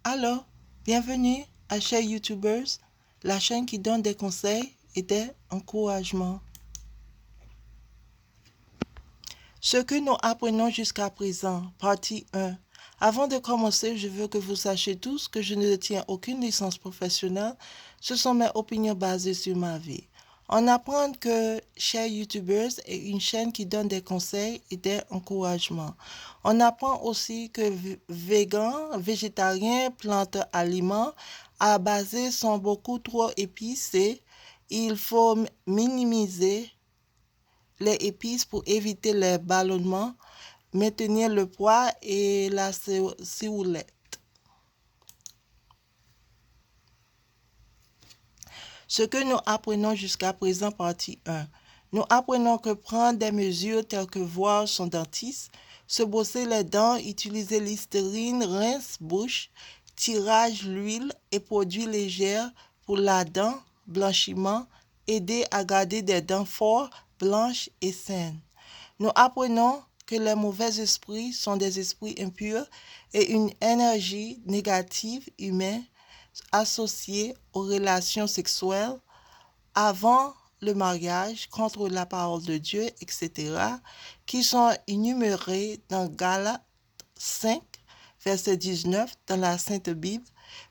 Alors, bienvenue à Chers YouTubers, la chaîne qui donne des conseils et des encouragements. Ce que nous apprenons jusqu'à présent, partie 1. Avant de commencer, je veux que vous sachiez tous que je ne détiens aucune licence professionnelle. Ce sont mes opinions basées sur ma vie. On apprend que Chers YouTubers est une chaîne qui donne des conseils et des encouragements. On apprend aussi que végétariens, plantes, aliments à base sont beaucoup trop épicés. Il faut minimiser les épices pour éviter les ballonnements, maintenir le poids et la cellulite. Ce que nous apprenons jusqu'à présent, partie 1. Nous apprenons que prendre des mesures telles que voir son dentiste, se brosser les dents, utiliser l'hystérine, rince-bouche, tirage, l'huile et produits légers pour la dent, blanchiment, aider à garder des dents fortes, blanches et saines. Nous apprenons que les mauvais esprits sont des esprits impurs et une énergie négative humaine associée aux relations sexuelles avant le mariage, contre la parole de Dieu, etc., qui sont énumérés dans Galates 5, verset 19, dans la Sainte Bible,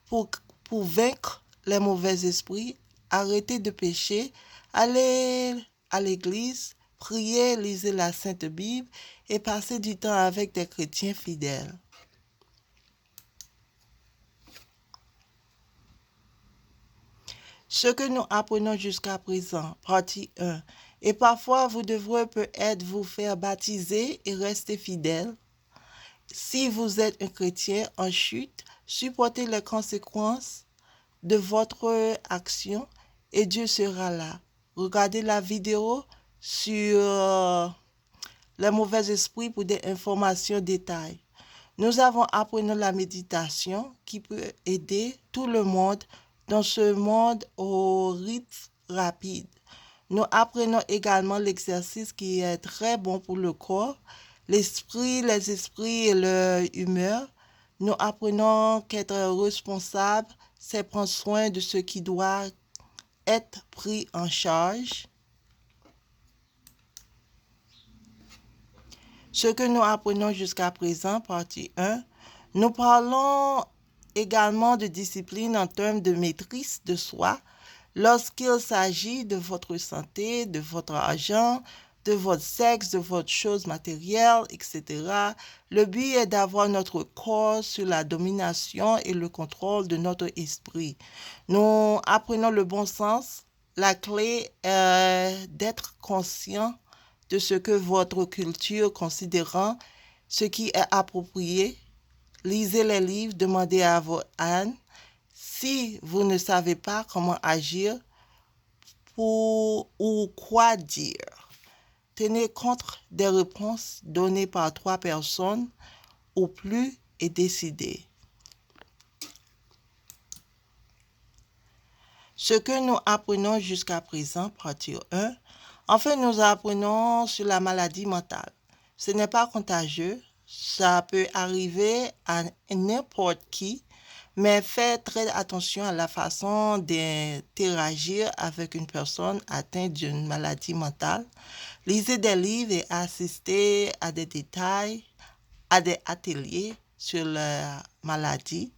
pour vaincre les mauvais esprits, arrêter de pécher, aller à l'église, prier, lisez la Sainte Bible et passer du temps avec des chrétiens fidèles. Ce que nous apprenons jusqu'à présent, partie 1. Et parfois, vous devrez peut-être vous faire baptiser et rester fidèle. Si vous êtes un chrétien en chute, supportez les conséquences de votre action et Dieu sera là. Regardez la vidéo sur les mauvais esprits pour des informations détaillées. Nous avons appris la méditation qui peut aider tout le monde dans ce monde au rythme rapide. Nous apprenons également l'exercice qui est très bon pour le corps, l'esprit, les esprits et leur humeur. Nous apprenons qu'être responsable, c'est prendre soin de ce qui doit être pris en charge. Ce que nous apprenons jusqu'à présent, partie 1, nous parlons également de discipline en termes de maîtrise de soi lorsqu'il s'agit de votre santé, de votre argent, de votre sexe, de votre chose matérielle, etc. Le but est d'avoir notre corps sur la domination et le contrôle de notre esprit. Nous apprenons le bon sens. La clé est d'être conscient de ce que votre culture considérant ce qui est approprié. Lisez les livres, demandez à vos ânes. Si vous ne savez pas comment agir ou quoi dire, tenez compte des réponses données par 3 personnes ou plus et décidez. Ce que nous apprenons jusqu'à présent, partie 1, enfin nous apprenons sur la maladie mentale. Ce n'est pas contagieux, ça peut arriver à n'importe qui, mais faites très attention à la façon d'interagir avec une personne atteinte d'une maladie mentale. Lisez des livres et assistez à des détails, à des ateliers sur la maladie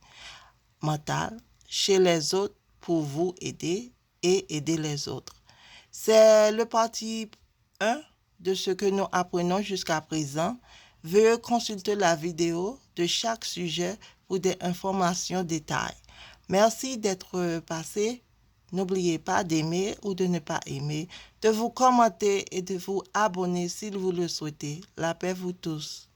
mentale chez les autres pour vous aider et aider les autres. C'est le partie 1 de ce que nous apprenons jusqu'à présent. Veuillez consulter la vidéo de chaque sujet pour des informations détaillées. Merci d'être passé. N'oubliez pas d'aimer ou de ne pas aimer, de vous commenter et de vous abonner si vous le souhaitez. La paix vous tous.